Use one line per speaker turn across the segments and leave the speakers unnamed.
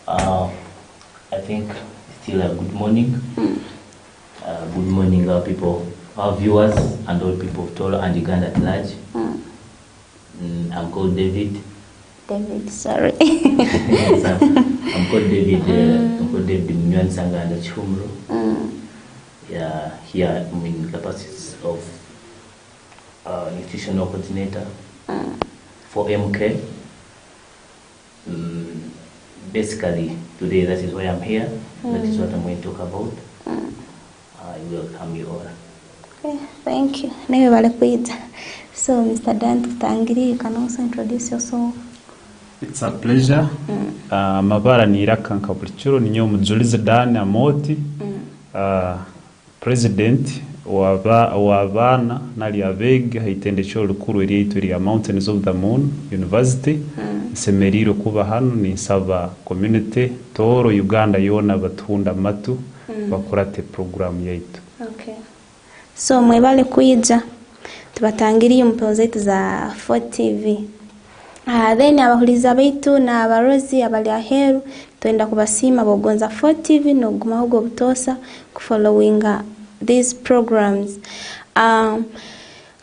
I think still a good morning. Good morning, our people, our viewers, and all people of Toro and Uganda at large. I'm called David.
David, sorry.
Yes, I'm called David. I'm called David Mnyan Sanga and Chumro. Yeah, here I'm in capacities of nutritional coordinator for MK. Basically, today that is why I'm here. That is what I'm going to talk about. I welcome you all.
Okay, thank you. So, Mr. Dan Tutangiri, you can also introduce yourself.
It's a pleasure. Mabara ni iraka nkabulichuru ni nyomu Julize Dan Amoti, President wabana nali abega haitendesho lukuru eri ya Mountains of the Moon University. Semeriro kuba hano ni nsaba community Toro Uganda yona batunda matu bakurate program yaitu.
Okay. So mwebale kuija tubatangiriye mpeo zetu za 4TV. Then abahuliza baitu na abarozi abali aheru tuenda kubasima bogonza 4TV no guma hugo butosa kufollowinga these programs.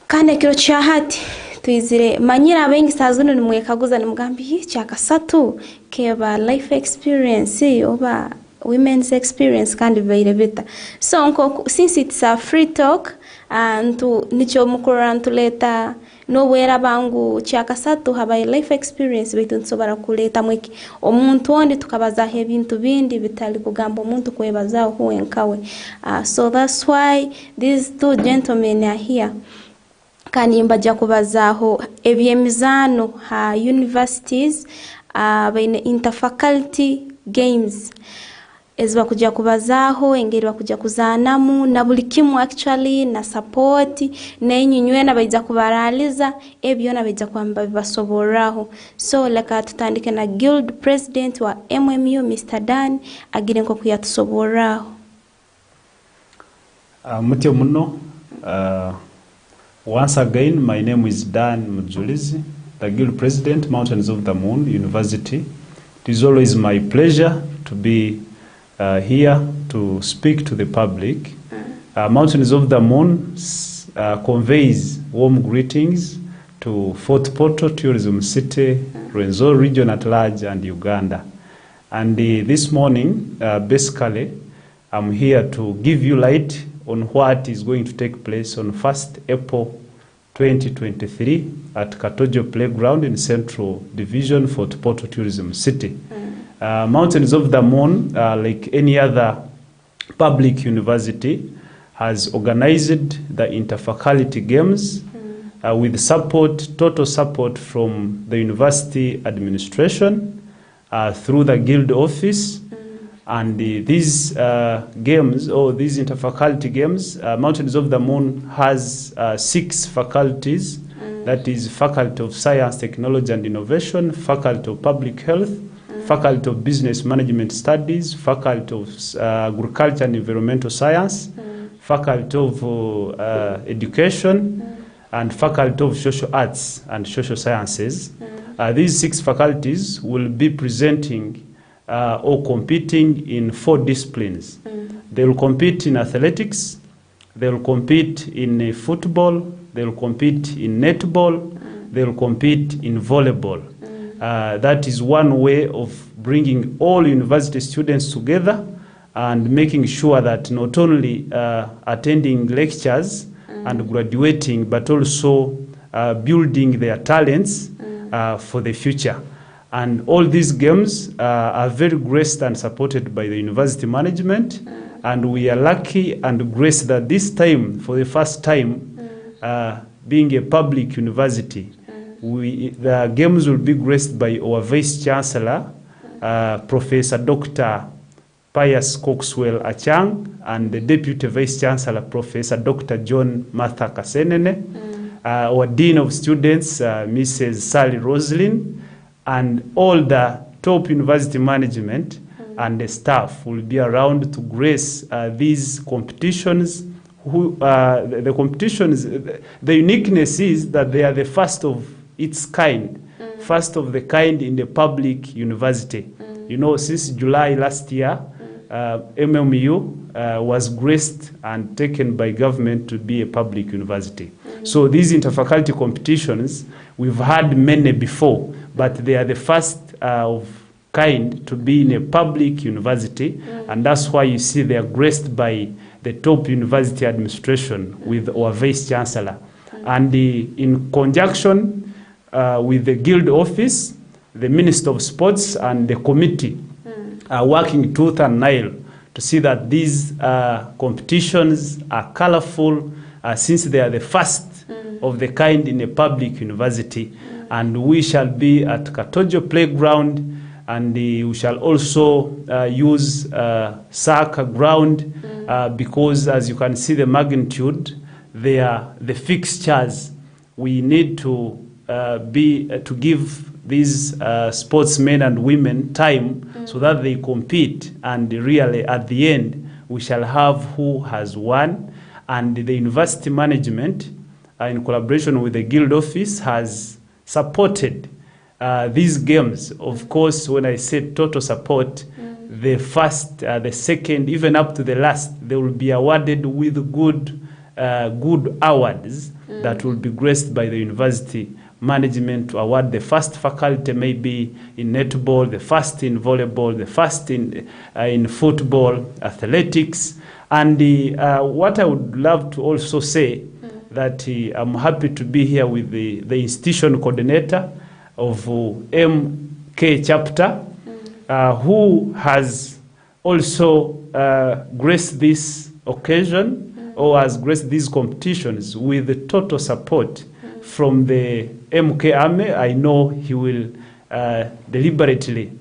Kane kiro cha hati tuizire manyira abengi sazuno nimwekaguza nimugambi cyakasatu keba life experience oba women's experience kandi bayirebeta. So nko since it's a free talk and nicho mukura ntuleta no wera bangu cyakasatu habaye life experience betu nsobara kuleta mwiki omuntu ondi tukabaza hebintu bindi bitali kugamba omuntu kwebazaho huwenkawe. So that's why these two gentlemen are here. Kanimba jakubazaho ebyemizano ha universities baine interfaculty games ezba kujja kubazaho engeri bakujja kuzanamu na buli kimu actually na support n'enyinywe baija kubaraliza ebyona baija kwamba bibasoboraho. So leka tutandike na guild president wa MMU Mr. Dan agire nko kuyatusoboraho.
Mutyo muno. Once again, my name is Dan Mujulizi, the Guild President, Mountains of the Moon University. It is always my pleasure to be here to speak to the public. Mountains of the Moon conveys warm greetings to Fort Portal Tourism City, Rwenzori region at large, and Uganda. And this morning, basically, I'm here to give you light on what is going to take place on 1st April 2023 at Katojo Playground in Central Division, Fort Portal Tourism City. Mountains of the Moon, like any other public university, has organized the interfaculty games with support, total support from the university administration through the guild office. And these games, or these interfaculty games, Mountains of the Moon has 6 faculties. That is Faculty of Science, Technology and Innovation, Faculty of Public Health, Faculty of Business Management Studies, Faculty of Agriculture and Environmental Science, Faculty of Education, and Faculty of Social Arts and Social Sciences. These 6 faculties will be presenting or competing in 4 disciplines. They will compete in athletics, they will compete in football, they will compete in netball, they will compete in volleyball. That is one way of bringing all university students together and making sure that not only attending lectures and graduating, but also building their talents for the future. And all these games are very graced and supported by the university management. And we are lucky and graced that this time, for the first time, being a public university, the games will be graced by our Vice Chancellor, Professor Dr. Pius Coxwell Achang, and the Deputy Vice Chancellor, Professor Dr. John Martha Kasenene, our Dean of Students, Mrs. Sally Roslin, and all the top university management and the staff will be around to grace these competitions. The competitions, the uniqueness is that they are the first of its kind, first of the kind in the public university. You know, since July last year, MMU was graced and taken by government to be a public university. So these interfaculty competitions, we've had many before, but they are the first of kind to be in a public university, and that's why you see they are graced by the top university administration with our vice chancellor. And in conjunction with the guild office, the Minister of Sports and the committee are working tooth and nail to see that these competitions are colorful, since they are the first of the kind in a public university. And we shall be at Katojo Playground, and we shall also use soccer ground, because as you can see the magnitude, they are the fixtures. We need to to give these sportsmen and women time so that they compete, and really at the end we shall have who has won. And the university management, in collaboration with the guild office, has supported these games. Of course, when I say total support, the first, the second, even up to the last, they will be awarded with good awards that will be graced by the university management to award the first faculty, maybe in netball, the first in volleyball, the first in football, athletics. And what I would love to also say, that I'm happy to be here with the institution coordinator of MK chapter, who has also graced this occasion, or has graced these competitions with the total support from the MK Army. I know he will deliberately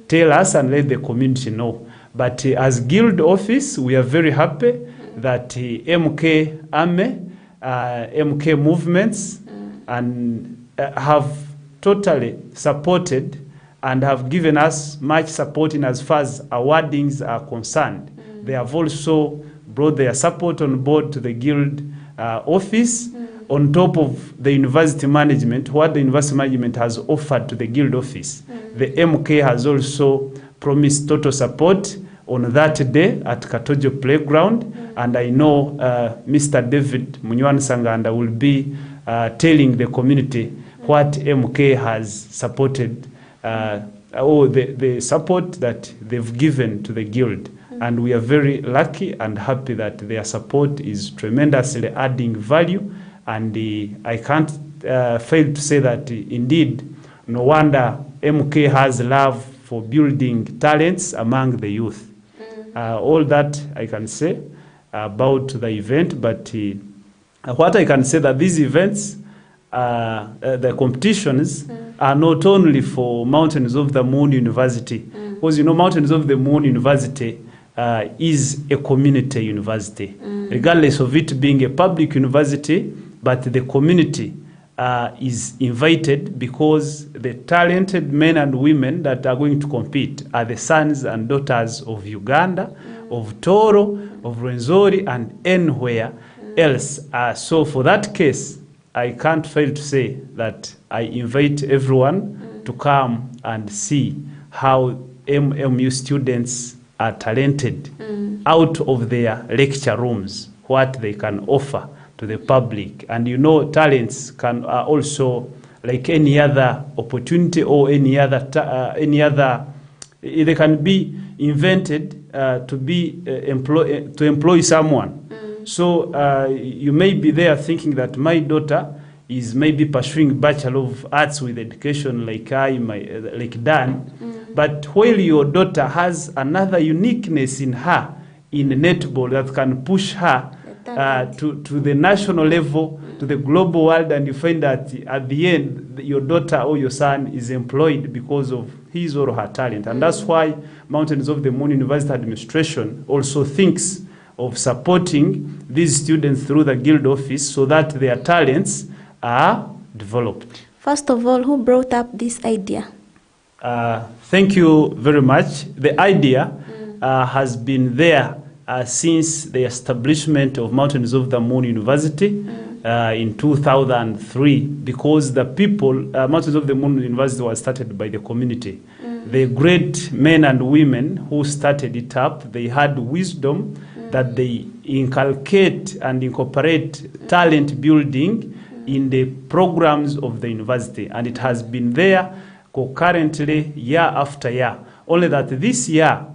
tell us and let the community know. But as guild office, we are very happy that MK Army, MK movements, and have totally supported and have given us much support in as far as awardings are concerned. They have also brought their support on board to the guild office, on top of the university management, what the university management has offered to the guild office. The MK has also promised total support on that day at Katojo Playground, and I know Mr. David Munywan Sanganda will be telling the community what MK has supported, or the support that they've given to the guild. And we are very lucky and happy that their support is tremendously adding value. And I can't fail to say that indeed, no wonder MK has love for building talents among the youth. All that I can say about the event, but what I can say that these events, the competitions, are not only for Mountains of the Moon University, because you know Mountains of the Moon University is a community university, regardless of it being a public university, but the community is invited, because the talented men and women that are going to compete are the sons and daughters of Uganda, of Toro, of Rwenzori, and anywhere else. So for that case, I can't fail to say that I invite everyone to come and see how MMU students are talented out of their lecture rooms, what they can offer to the public. And you know, talents can also, like any other opportunity or any other, they can be invented to employ someone. So you may be there thinking that my daughter is maybe pursuing Bachelor of Arts with Education like like Dan, but while your daughter has another uniqueness in her in netball that can push her to the national level, to the global world, and you find that at the end your daughter or your son is employed because of his or her talent. And that's why Mountains of the Moon University administration also thinks of supporting these students through the guild office so that their talents are developed.
First of all, who brought up this idea?
Thank you very much. The idea has been there since the establishment of Mountains of the Moon University in 2003, because the people, Mountains of the Moon University was started by the community. The great men and women who started it up, they had wisdom that they inculcate and incorporate talent building in the programs of the university. And it has been there concurrently year after year. Only that this year,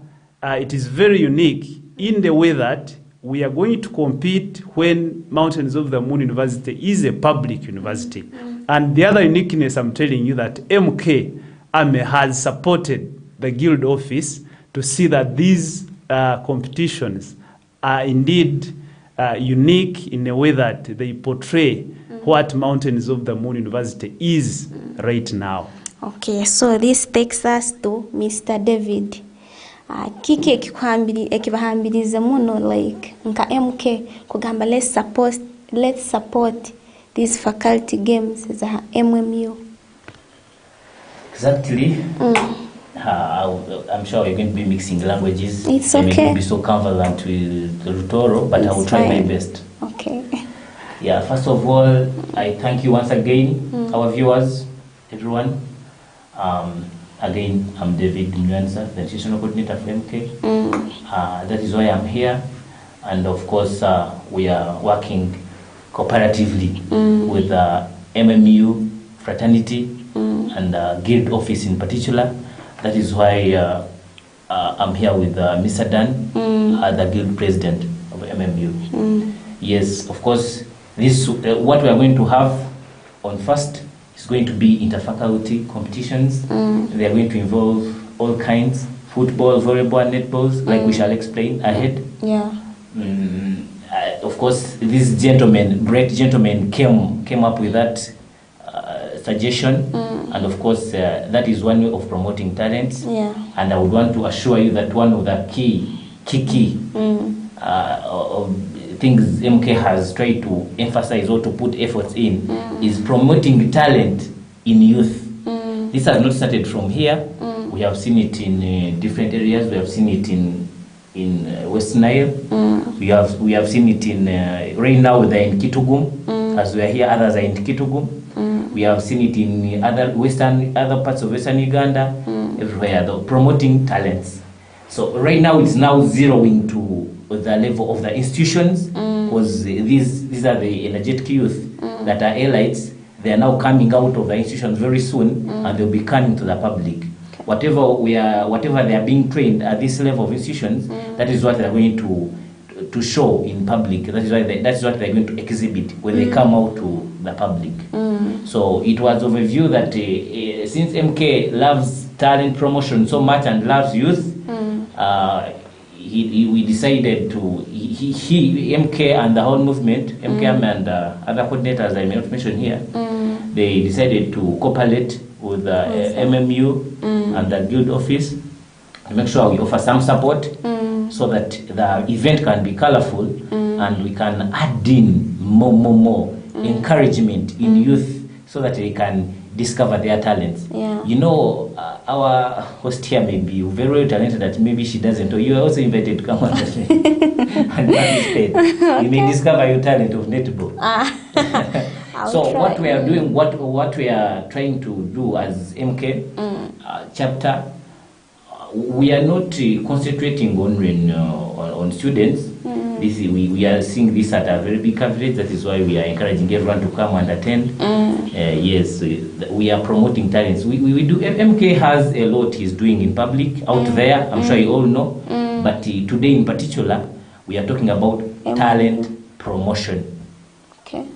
it is very unique in the way that we are going to compete when Mountains of the Moon University is a public university. And the other uniqueness, I'm telling you, that MK AME has supported the guild office to see that these competitions are indeed unique in a way that they portray what Mountains of the Moon University is right now.
Okay, so this takes us to Mr. David. Kiki ekibahambiriza muno like nka MK kugamba let's support these faculty games za MMU.
Exactly. I'm sure we're going to be mixing languages.
It's
okay.
okay.
It may be so convoluted with the Rutoro, but I will try my best.
Okay.
Yeah, first of all, I thank you once again, our viewers, everyone. Again, I'm David Mwanza, the Nutritional Coordinator for MK. That is why I'm here. And of course, we are working cooperatively with MMU fraternity and guild office in particular. That is why I'm here with Mr. Dan, the guild president of MMU. Yes, of course, this what we are going to have on first is going to be interfaculty competitions. They are going to involve all kinds, football, volleyball, and netballs, like we shall explain ahead.
Yeah.
Of course, these gentlemen, great gentlemen, came up with that suggestion, and of course, that is one way of promoting talents.
Yeah.
And I would want to assure you that one of the key of things MK has tried to emphasize or to put efforts in is promoting talent in youth. This has not started from here. We have seen it in different areas. We have seen it in West Nile. We have seen it in right now they're in Kitugum. As we are here, others are in Kitugum. We have seen it in other parts of Western Uganda, everywhere, though, promoting talents. So right now it's now zeroing to the level of the institutions, because these are the energetic youth that are elites. They are now coming out of the institutions very soon, and they'll be coming to the public. Okay. Whatever they are being trained at this level of institutions, that is what they are going to show in public. That is what they are going to exhibit when they come out to the public. So it was of a view that since MK loves talent promotion so much and loves youth, we decided to, MK and the whole movement, MK and other coordinators I may not mention here, they decided to cooperate with the MMU and the guild office to make sure we offer some support so that the event can be colorful and we can add in more encouragement in youth so that they can discover their talents.
Yeah.
You know, our host here may be very, very talented that maybe she doesn't, or you are also invited to come on and participate. You may discover your talent of netball. So what we are doing, what we are trying to do as MK chapter, we are not concentrating on students. We are seeing this at a very big coverage. That is why we are encouraging everyone to come and attend. Yes, we are promoting talents. We do. MK has a lot he's doing in public out there. I'm sure you all know. But today in particular, we are talking about talent promotion.
Okay.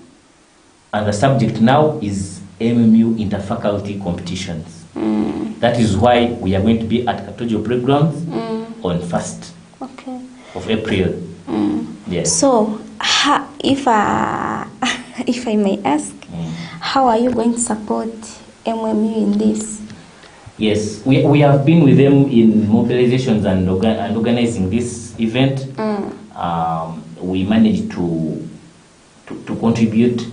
And
the subject now is MMU interfaculty competitions. That is why we are going to be at Katojo Playgrounds on 1st of April. Yes.
So, if I may ask, how are you going to support MMU in this?
Yes, we have been with them in mobilizations and organizing this event. We managed to contribute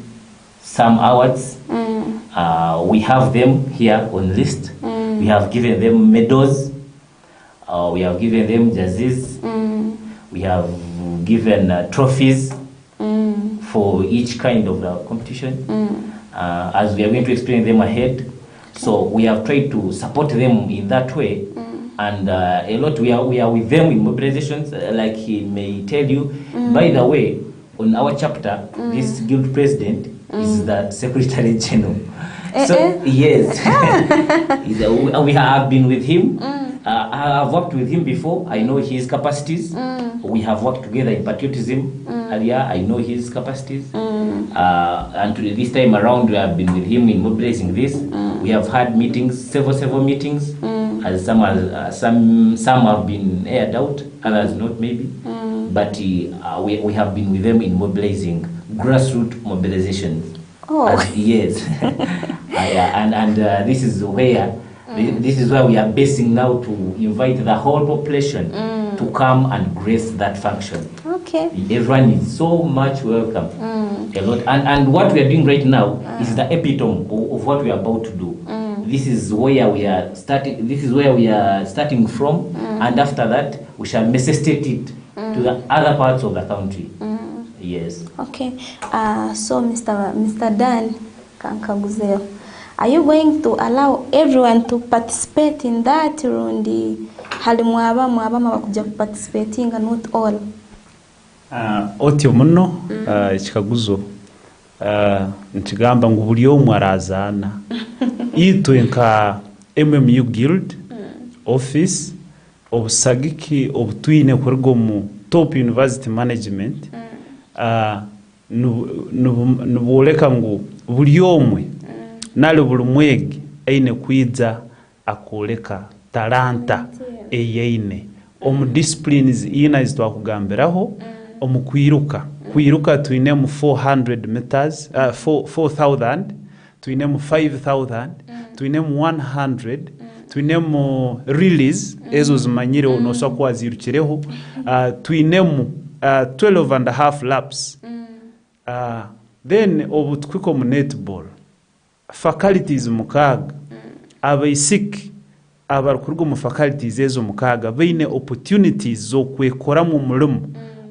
some awards. We have them here on list. We have given them medals. We have given them jerseys. We have given trophies for each kind of the competition. As we are going to explain them ahead, So we have tried to support them in that way. And a lot we are with them in mobilizations, like he may tell you. By the way, on our chapter, this guild president is the secretary general. So yes, we have been with him. I have worked with him before. I know his capacities. We have worked together in patriotism earlier. I know his capacities. And this time around, we have been with him in mobilizing this. We have had meetings, several meetings. As some have been aired out, others not maybe. But we have been with them in mobilizing grassroots mobilizations. Yes. And this is where we are basing now to invite the whole population to come and grace that function.
Okay.
Everyone is so much welcome. A lot. And what we are doing right now is the epitome of what we are about to do. This is where we are starting. This is where we are starting from, and after that, we shall necessitate it to the other parts of the country. Yes.
Okay. So, Mr. Dan Kankaguzeo, are you going to allow everyone to participate in that rundi? Hali mwaba bakuja participating and not all.
Otyo muno ekikaguzo ntigamba ngu buli omu arazana itwe nka MMU Guild office obusagiki obutwine kurugo mu top university management nuboleka ngu buli omwe nali buli mwegi aine kwiza akoleka talanta eyeine omu disciplines ina izitwakugambiraho omu kwiruka tuine mu 400 meters 4000 tuine mu 5000 tuine mu 100 tuine mu release ezo zimanyire noswa kwa zirukireho tuine mu 12 and a half laps then obu twiko mu netball faculties mukaga abaisiki abarukurugo mu faculties ezo mukaga baine opportunities zo kwekora mu mulimo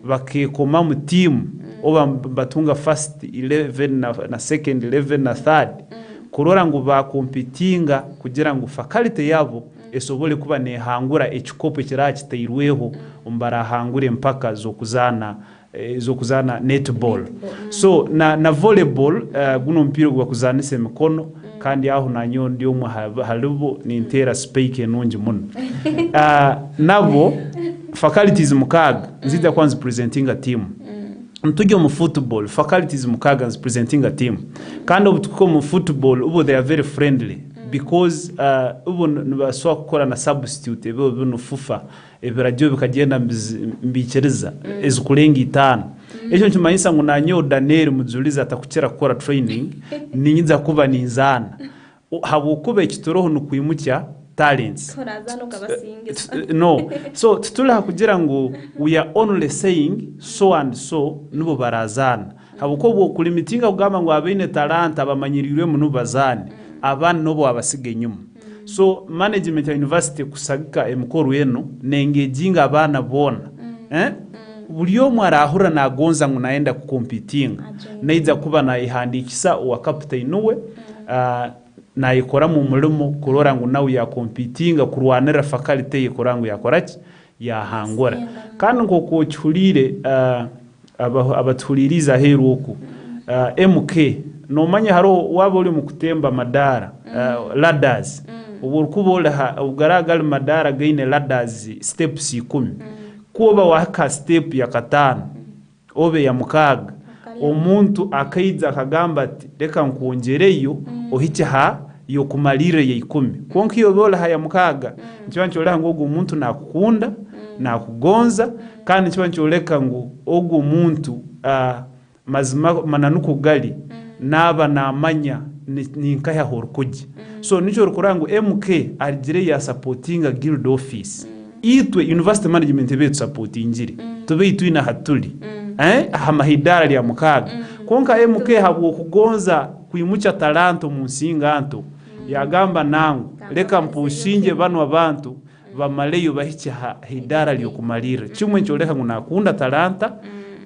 bakekoma mu team oba batunga first 11 na second 11 na third kurora ngo bakompetinga kugira ngo faculty yabo esobole kuba nehangura ekikopo kirakitayirweho umbara hangure mpaka zo kuzana netball. So na volleyball guno mpira gwa kuzanise emikono kandi aho nanyo ndi omu halibo nintera spike enungi muno. Nabo faculties mukaga nzija kwanza presenting a team. Mtujyo mu football faculties mukaga nzi presenting a team. Kandi obutuko mu football ubo they are very friendly because ubo nibaswa gukora na substitute ebo bino fufa ebirajyo bikagenda mbikiriza ezikurenga 5. Ejo ntumanyisa ngo nanyo Daniel muzuliza atakukira gukora training ninyiza kuba ninzana habo kuba ekitoroho nukuyimukya talents. No, so tutula kugira ngo we are only saying so and so nubo barazana habo ko kulimitinga kugamba ngo abine talent abamanyiriwe mu nubazane abana nobo abasige nyuma. So management ya university kusagika emukoro yeno nengejinga abana bona buli omwe arahura nagonza ngo naenda kukompetinga naiza kuba nayihandikisa wa captain we nayikora mu mulimo kurora ngo nawe ya competinga kurwanira faculty yikora ngo yakoraki yahangora kandi ngo kochulire abatuliriza heruko MK no manya haro wabo uri mu kutemba madara ladders uburukubola ugaragal madara gaine ladders steps 10 kuba waka step ya 5 obe ya mukaga omuntu akaiza akagamba ati reka nkongereyo ohiche ha yo kumalire ya 10 konki yo bola haya mukaga nchiwancho leka ngo umuntu nakukunda nakugonza kandi nchiwancho leka ngo ogu muntu mazima mananuko gali naba namanya ninkaya horukuji. So nicho rukurangu MK aligire ya supporting a guild office itwe university management betu supporting njiri tobe itwina hatuli hamahidara lya mukaga konka MK habo kugonza kuimucha talanto munsinga anto yagamba nangu leka mpushinje banu abantu bamaleyo bahiche hidara lyo kumalira chimwe ncho leka ngunakunda talanta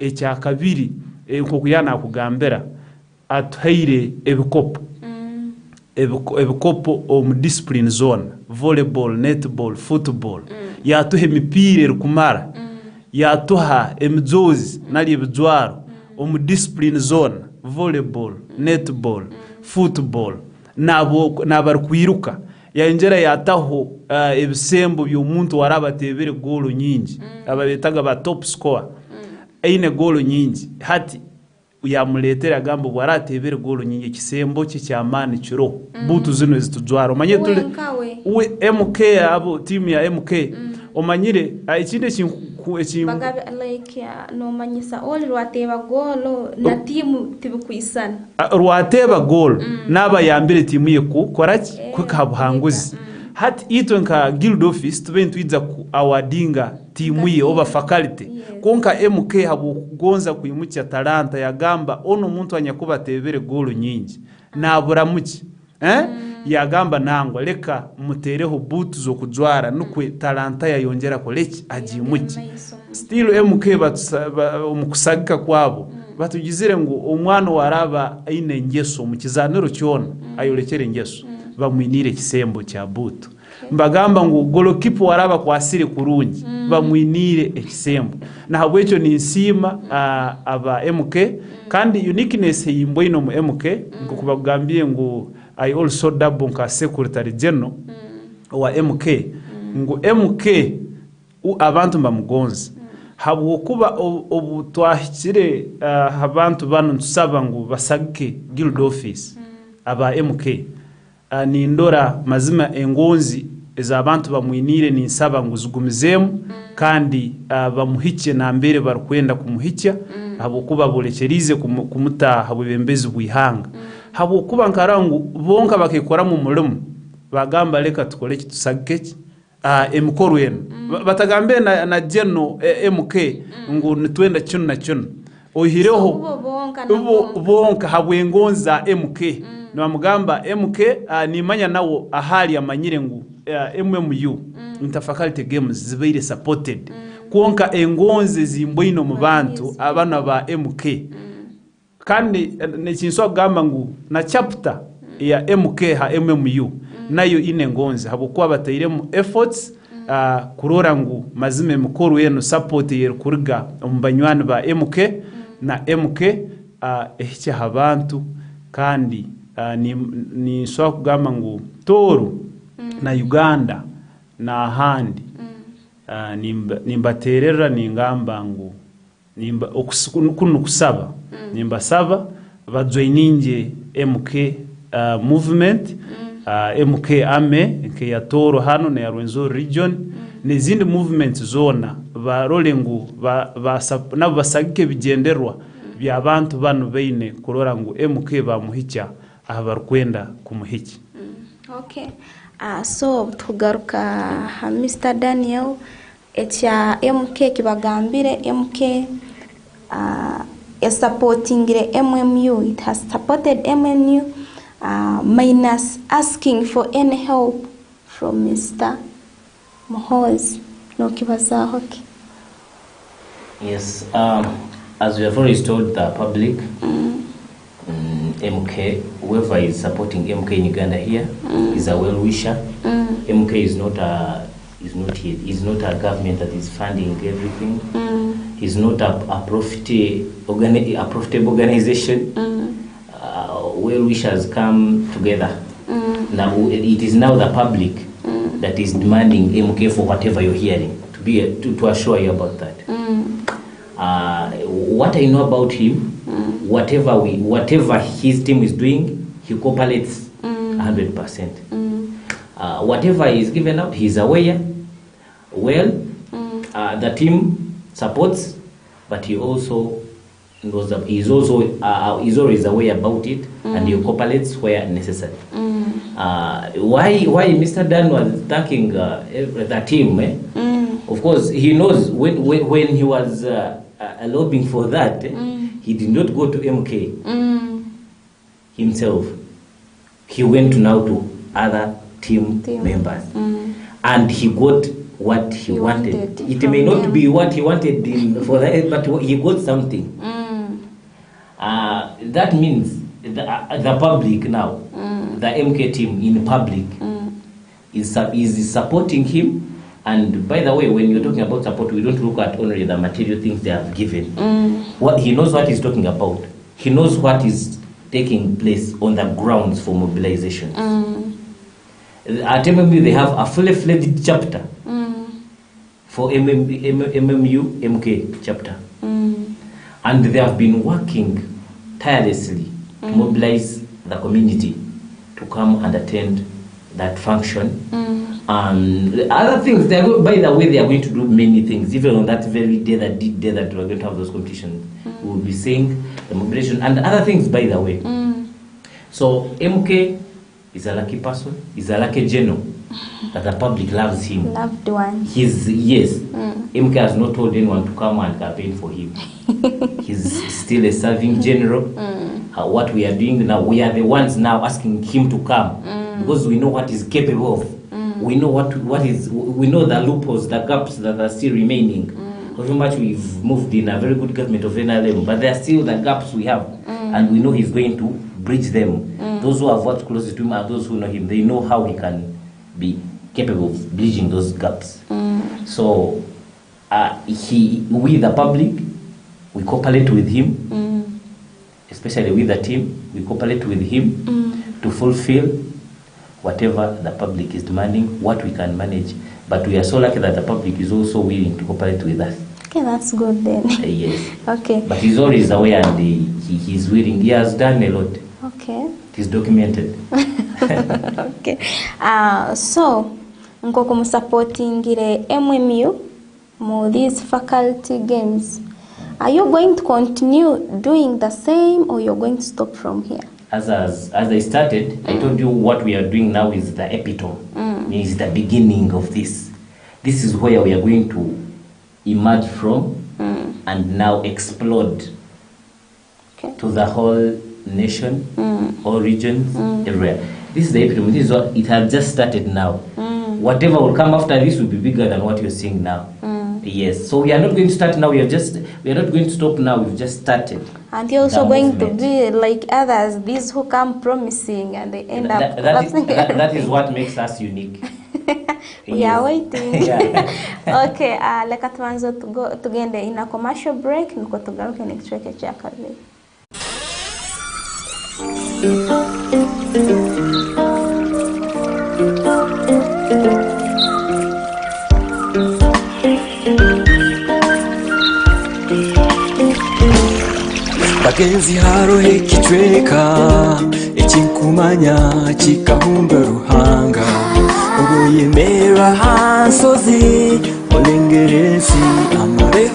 echa kabiri kokuyana kugambera atuhaire ebikopo ebikopo omu discipline zone volleyball, netball, football yatuha emipira erikumara yatuha emijozi nali ebijwaro omu discipline zone volleyball, netball, football nabari kwiruka yayongera yataho ebisembo by'omuntu warabatebere goalo nyingi ababetaga ba top scorer aine goalo nyingi hati yamuletera gambo bwaratebere goalo nyingi kisembo kyamani kiro butu zino zitujwara omanye tuli MK abo team ya MK omanyire ikinde
bagabe like no manyisa all rwateba goalo na team tibikuisana
rwateba goal naba yambire timu ye kukora kwikabuhanguzi hati itwe nka guild office tube ntwiza ku awadinga timu ye over faculty konka MK habu gonza kuyimucha talanta yagamba ono muntu anyakuba tebere goal nyingi nabura muki yagamba nangwa leka mutereho butu zo kujwara nukwe talanta yayongera koleki ajimuki still MK omukusagika kwabo batugizire ngo omwana waraba aine ngeso mu kizaniro cyona ayolekere ngeso bamwinire kisembo cya butu mbagamba ngo goalkeeper waraba kwasire kurungi bamwinire ekisembo nahabwo ekyo ni nsima aba MK kandi uniqueness yimbo ino mu MK ngo kubagambye ngo I also double nka secretary general wa MK ngo MK abantu bamugonza habwo kuba obutwahikire abantu bano tusaba ngo basagike guild office aba MK ni ndora mazima engonzi eza abantu bamwinire ni nsaba ngo zugumizemu kandi bamuhice na mbere barikwenda kumuhica habwo kuba bolekerize kumuta habwo bembezi bwihanga habwo kuba nkarangu bonka bakekora mu mulimo bagamba leka tukole kitusagike emkorwen batagambe na jeno MK ngo nitwenda kino na kino ohireho bonka habwo engonza MK no amugamba MK nimanya nawo ahali amanyire ngo MMU interfaculty games zibeire supported konka engonze zimboino mu bantu abana ba MK kandi nekinso agamba ngo na chapter ya MK ha MMU nayo ine ngonze habo kwa batayiremo efforts kurora ngo mazime mukuru yeno support yer kuriga umbanywani ba MK na MK ehike habantu kandi ni so kugamba ngo Toru na Uganda na handi nimbaterera ningamba ngo nimba okuno kusaba nimba saba bajoininge MK movement MK ame nke ya Toro hano na ya Rwenzori region n'izindi movement zona barolengu nabo basagike bigenderwa by'abantu bano beine kurora ngo MK bamuhica abarkwenda kumuhica.
Okay. So tugaruka Mr. Daniel echa MK kibagambire MK is supporting the MMU. It has supported MMU minus asking for any help from Mr. Mohoz. No kibazaho ki.
Yes, as we have already told the public, MK, whoever is supporting MK in Uganda here, is a well-wisher. MK is not a government that is funding everything. He's not a profitable organization. Well-wishers come together. Now it is now the public that is demanding MK for whatever you're hearing, to assure you about that. What I know about him, whatever his team is doing, he cooperates 100%. Whatever is given out, he's aware. Well, the team supports, but he also knows that he's always aware about it, and he cooperates where necessary. Why Mr. Dan was thanking the team? Of course, he knows when he was lobbying for that, he did not go to MK himself. He went now to other team members, and he got what he wanted. It may not be what he wanted for that, but he got something. That means the public now the MK team in public is supporting him. And by the way, when you're talking about support, we don't look at only the material things they have given. What he knows what he's talking about. He knows what is taking place on the grounds for mobilization. At MMU, they have a fully fledged chapter for MMU MK chapter. And they have been working tirelessly to mobilize the community to come and attend that function. And other things, by the way, they are going to do many things. Even on that very day, that we're going to have those competitions, we will be seeing the mobilization and other things, by the way. So MK is a lucky person, is a lucky general that the public loves him.
Loved one.
Yes. MK has not told anyone to come and campaign for him. He's still a serving general. What we are doing now, we are the ones now asking him to come because we know what he's capable of. We know we know the loopholes, the gaps that are still remaining. However much we've moved in a very good government of NLM, but there are still the gaps we have, and we know he's going to bridge them. Those who have worked closely to him are those who know him. They know how he can be capable of bridging those gaps. So we the public, we cooperate with him, especially with the team. We cooperate with him to fulfill whatever the public is demanding, what we can manage. But we are so lucky that the public is also willing to cooperate with us.
Okay, that's good then.
Yes.
Okay.
But he's always aware and he's willing. He has done a lot.
Okay.
It is documented.
Okay. So, nkoko musupportingire MMU mo these faculty games. Are you going to continue doing the same or you're going to stop from here?
As I started, I told you what we are doing now is the epitome, is the beginning of this. This is where we are going to emerge from and now explode to the whole nation, all regions, everywhere. This is the epitome. This is what it has just started now. Whatever will come after this will be bigger than what you're seeing now. Yes. So we are not going to start now. We are not going to stop now. We've just started.
And you're also going to be like others, these who come promising and they end up collapsing.
That is what makes us unique.
We are waiting.
Yeah.
Okay, leka tuanze tugende in a commercial break nuko tugaruke nikichweke cha kabili.
Bagenzi harohe kichweka ekinkumanya kikahumba ruhanga ubuyemera hansozi olengeresi amare.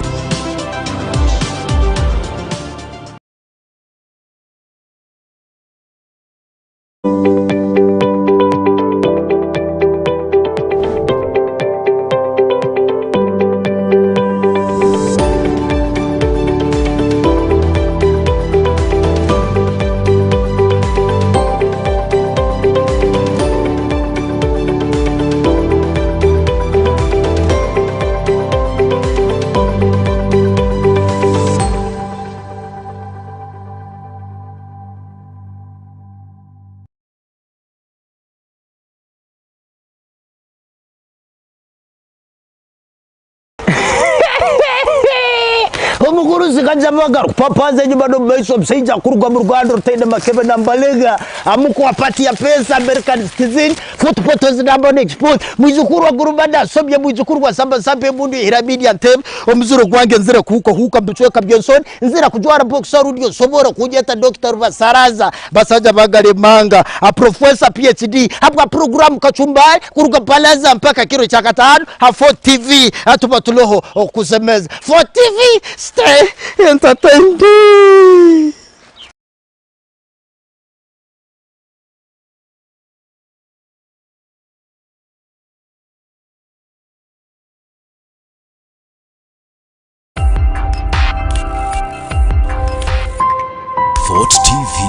Omuguruzi kajamaga kupapaza nyuma no maiso msija kuruga mu Rwanda rutende makebe na mbalega amuko wapatia pesa American citizen footphotos namba export mwijukuru wa gurumada sobye mwijukuru wa samba sambe mundu hiramidi antem omuzuro gwange nzira kuko huka mbitweka Benson nzira kujwara boxer rudio sobora kujeta Dr. Basaraza basaja bagale manga a professor PhD habwa program kachumbari kuruga balaza mpaka kiro cha 5 ha 4 TV atuba tuloho okusemeza 4 TV stay entertained.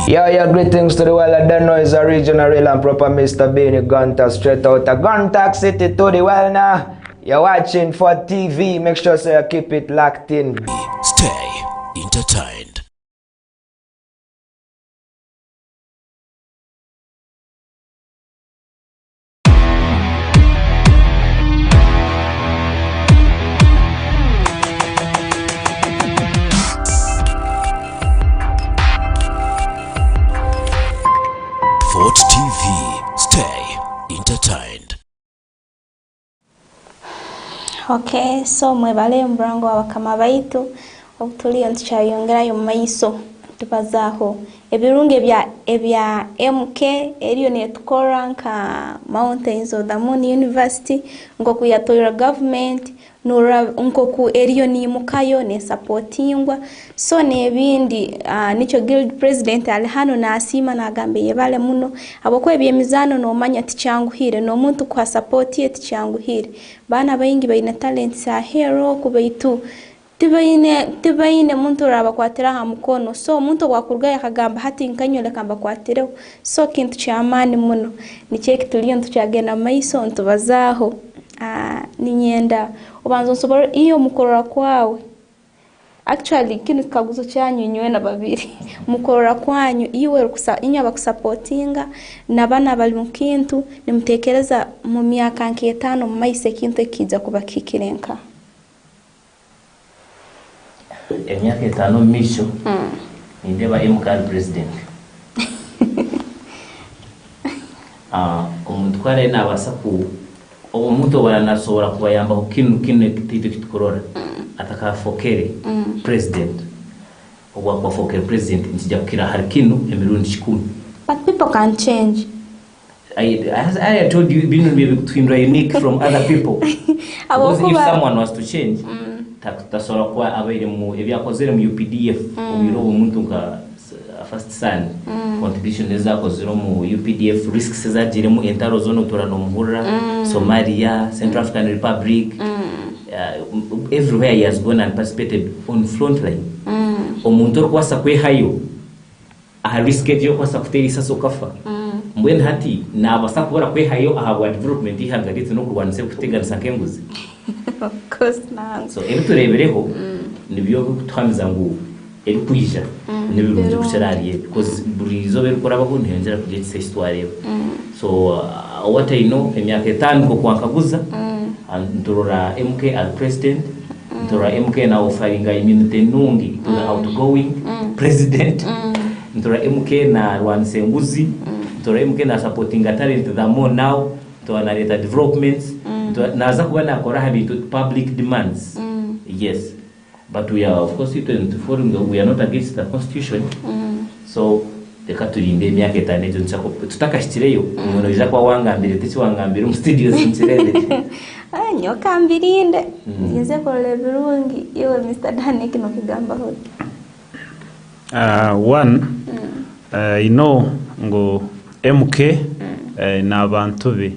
Yeah, greetings to the world. I don't know it's a regional real and proper Mr. Beanie Gunter straight out of Gunter City to the world now. You're watching for TV. Make sure you keep it locked in.
Stay entertained.
Okay, so mwebale mburango wabakama baitu obutulio ntukyayongerayo mu maiso tubazaho ebirunge ebya MK eriyo netukora nka Mountains of the Moon University ngoku yatoira government nura nkoku eriyo nimukayo ne supportingwa so nebindi nicho guild president Alhano na asima na agambe yebale muno abokwe byemizano no manya ticyanguhire no muntu kwa support ye ticyanguhire bana bayingi bayina talent sa hero kubaitu tibaine muntu raba kwatira ha mukono so muntu wakurga yakagamba hati nkanyole kamba kwatireho so kintu cyamani muno nice kituliyo ntucyagena maiso ntubazaho ninyenda ubanza nsobora iyo mukorora kwawe actually kinu kaguzo cyanyu nywe na babiri mukorora kwanyu iwe inyaba kusupportinga nabana bali mu kintu nimutekereza mu myaka nke 5 mu maise kintu kiza kubakikirenka
emyaka 5 misho ndeba MK president umuntu kware nabasa ku omuntu baranasobora kubayamba kinu kitito kitukorora atakafokere president obwa fokere president njya kukira hari kinu emirundi 10
but people can change.
I told you being between unique from other people because if someone was to change tasola kwa abaire mu ebyakozere mu UPDF ubiro umuntu nga first son contribution ezakozero mu UPDF risks ezagire mu entaro zone utorano muhura Somalia, Central African Republic, everywhere he has gone and participated on front line. Omuntu kwasa kwe hayo a risk yo kwasa kuterisa sokafa mbwene hati na abasa kubora kwe hayo ahabwa development ihagaritse no kurwanise kuteganisa kenguzi.
Of course na
So ebiturebereho nibyo twamiza ngo eri kuyija nibirunze kucyarariye because burizo berukora bahundi hengera kugeza se histoire. So what I know emyaka 5 ko kwakaguza ndorora MK as president ndorora MK na offeringa immunity nungi to the outgoing president ndorora MK na rwanse nguzi ndorora MK na supporting talent the more now to analyze developments naza kuba nakora habitu public demands. Yes, but we are of course we are not against the constitution. So tekatulinde emyaka 5 ejo nchako tutakashitireyo umuntu biza kwa wangambire tichi wangambire mu studios nchirende
nyoka mbirinde ngize korole birungi yewe Mr. Danik no kigamba ho
one you know ngo MK na abantu be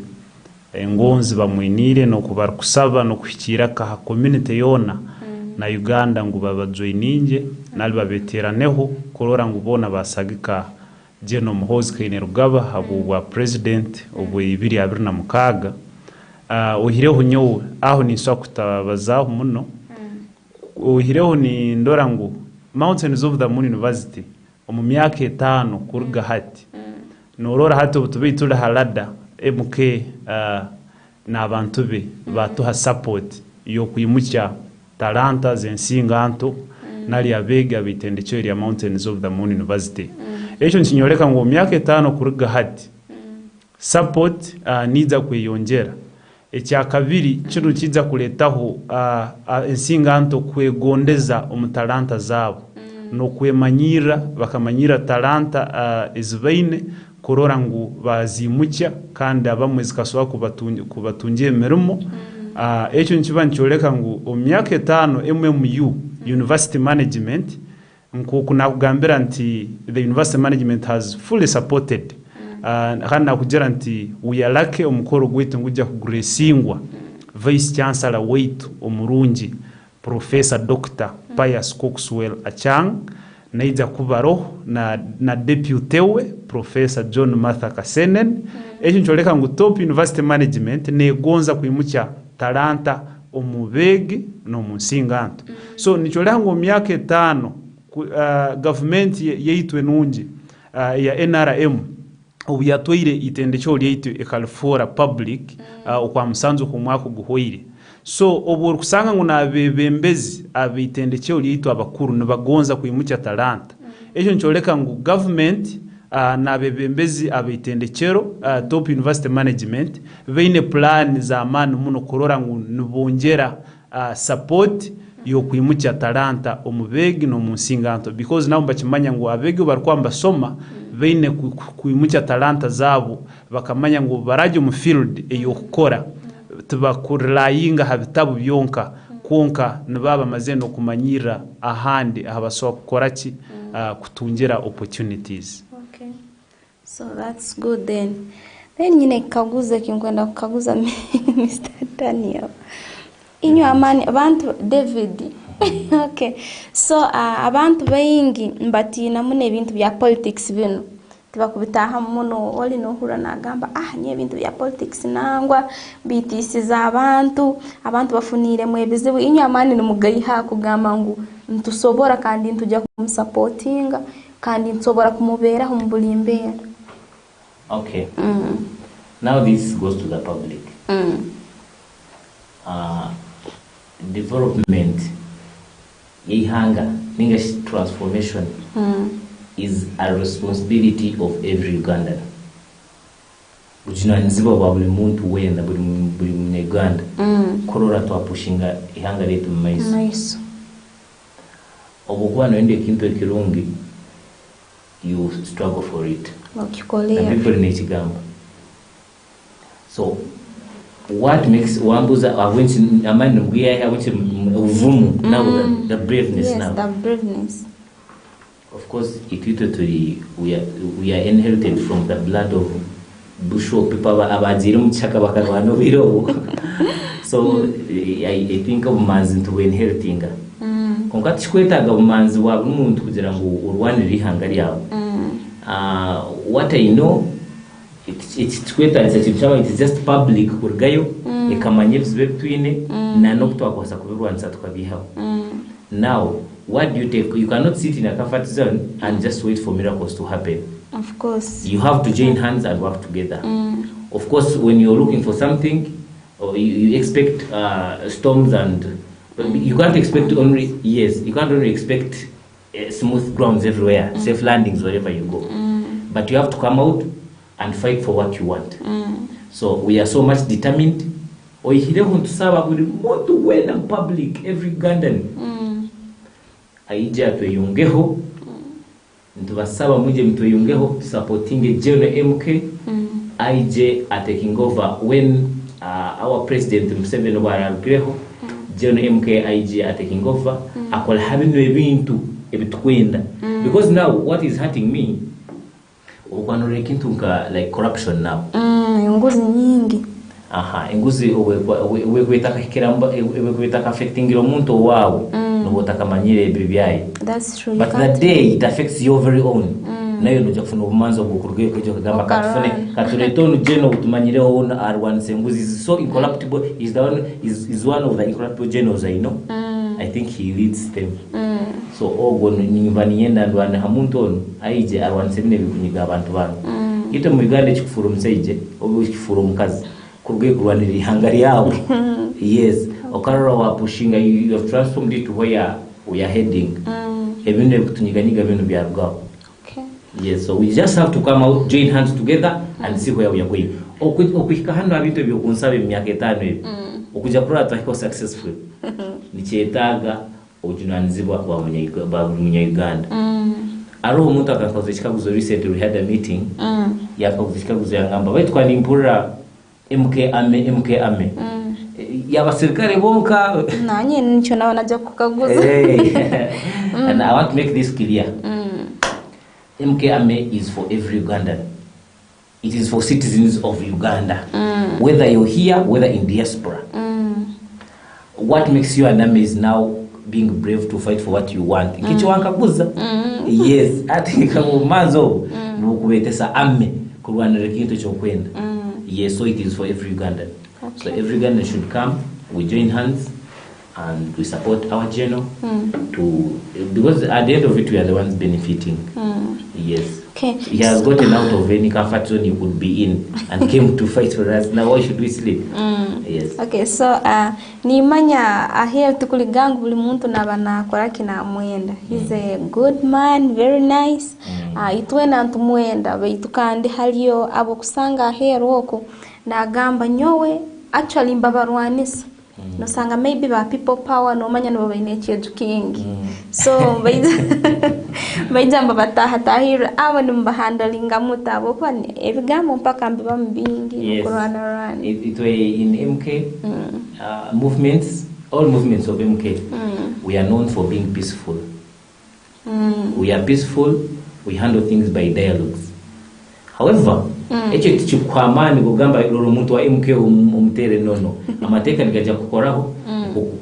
ngonzi bamwinire no kubar kusaba no kuhikira ka community yona na Uganda ngo babajoininge nali babeteraneho korora ngo bona basagika Jeno Muhozi Kine Rugaba habwa president obwe 2026 uhireho nyo aho ni swa kutabazaho muno uhireho ni ndora ngo Mountains of the Moon University mu myaka 5 kuruga hati norora hati ubutubitula halada MK na abantu be batuha support yo kuyimukya talanta zensinga anto nali abega bitendekyo ya Mountains of the Moon University. Echo nsinyoreka ngo myaka 5 kuruga hati support niza kweyongera ekya kabiri kino kiza kuletaho ensinga anto kwegondeza omutalanta zabo no kwemanyira bakamanyira talanta ezibaine korora ngo bazimukya kandi abamwe zikaswa kubatungiye mirimo echo nkiba ncyoreka ngo omyaka 5 MMU University Management nkuko nakugambira nti the University Management has fully supported kandi nakugera nti uyalake omukoro gwitu ngujja kugresingwa Vice Chancellor weitu omurungi Professor Dr. Pius Coxwell Achang naija kubaro na deputy we Professor John Martha Kasenen ejo ncholeka ngo top University Management negonza kuimukya talanta omubege no munsinganto so nicholeka ngo myaka 5 government yeitwe nungi ya NRM ubu yatwire itendekyo lyaitu ekalfora public okwa musanzu ku mwaka guhoire so obu kusanga ngo nabebembezi abitendekyo lyaitu abakuru nibagonza kuimukya talanta ejo ncholeka ngo government n'abebembezi abaitendekero top university management beine plan za mani muno kurora ngu nibongera support yokwimukya talanta omubegi no munsinganto because now bakimanya ngu abegi barikwamba soma beine kwimukya talanta zabo bakamanya ngu baraje mu field eyokukora tubakurlayinga habitabu byonka konka nibaba mazeno kumanyira ahandi ahabasoba kukoraki kutungira opportunities.
Okay, so that's good then nyine kaguze kinkwenda kukaguza Mr. Daniel inyo amani abantu David okay, so abantu bayingi mbatina mune ibintu bya politics bino tibakubitaha muno oli no hura nagamba nye ibintu bya politics nangwa bitisiza abantu bafunire mwebizibu inyo amani numugayiha kugamba ngu ntusobora kandi ntujya kumusupportinga kandi nsobora kumubera humbulimbera.
Okay. Now this goes to the public. Development ihanga ningashi transformation is a responsibility of every Ugandan. Bujinaniziba bwa buli muntu wenda buli munyarwanda korora twapushinga ihanga letu mumaiso.
Nice.
Obukwana ende kintu ekirungi you struggle for it.
Wakikolea.
Na people ni chigamba. So what makes wambuza awenchi amani mguya awenchi uvumu now the braveness.
Yes,
now
the braveness.
Of course we are inherited from the blood of Busho people abajiri muchaka bakarwana biro. So I think of manzi to inheriting. Konkati chikwetaga umanzi wa umuntu kugira ngo urwanire ihanga lyawe. What I know it's just public kurgayo ekamanyebs between na nokutwa kosa kubirwanisa tukabihaho. Now what do you take? You cannot sit in a comfort zone and just wait for miracles to happen.
Of course.
You have to join hands and work together. Of course, when you're looking for something, or you expect storms but you can't expect only, you can't only expect smooth grounds everywhere, safe landings wherever you go. But you have to come out and fight for what you want. So we are so much determined. Oihire tusaba buri muntu wena public, every Ugandan. Aija tweyungeho. Ntubasaba muje mtweyungeho supporting General MK. IJ are taking over when our president Museveni waragireho. General MK IG are taking over. Akola habintu ebintu ebitukwenda. Because now what is hurting me ukwanore kintu like corruption now.
Nguzi nyingi.
Nguzi wekwetaka hikiramba wekwetaka affecting omuntu wawe nobotaka manyire bibyaye.
That's true.
But the day it affects your very own. Nayo nujya kufuna ubumanzo bukurwe kujya kugamba katuretonu jeno utumanyire ona R1 Senguzi is so incorruptible. Is one of the incorruptible generals I know. I think he leads them. So ogo nyivani yenda ndwane hamuntu ono aije R1 Semine bikunyiga abantu bano. Ito mu Uganda chikufuru mseije obo chikufuru mukazi kurwe kurwanira ihangari yawe. Yes, okarora wa pushinga you have transformed it to where we are heading. Ebintu bikutunyiganiga bintu byarugao. Yes, so we just have to come out, join hands together and see where we are going. Okuhika hano abintu byo kunsabe myaka 5 ebi. Okuja kurora twahiko successful. Nichetaga ojunanzibwa kwa munyayuganda. Aro omuntu akakoze chikaguzo recently we had a meeting. Yakaguzo chikaguzo yangamba wetwa nimpura MK ame. Yaba serikali bonka
nanye nicho nawe najya kukaguza.
And I want to make this clear. MKMA is for every Ugandan. It is for citizens of Uganda. Whether you're here, whether in diaspora. What makes you an army is now being brave to fight for what you want. Kichwanka kuza. Yes, ati kama mazo nukubetesa ame kurwanira kintu chokwenda. Yes, so it is for every Ugandan. So every Ugandan should come, we join hands, and we support our journal because at the end of it we are the ones benefiting. Yes.
Okay.
He has gotten out of any comfort zone he could be in and came to fight for us. Now why should we sleep? Yes.
Okay, so nimanya ahia tukuligangu buli muntu nabana koraki na mwenda. He's a good man, very nice. Itwena ntumwenda baitukandi haliyo abo kusanga ahero oko na gamba nyowe actually mbabarwanisa. No sanga maybe ba people power no manya no baine cheju kingi. So bayijamba bataha tahira abantu mbahandalinga mutabo kwani ebigambo mpaka mbiba mbingi kurana
it way in MK movements, all movements of MK we are known for being peaceful. We are peaceful, we handle things by dialogues. However, eche tichukwamani kugamba loro muntu wa MK umtere nono amateka nikaja kukoraho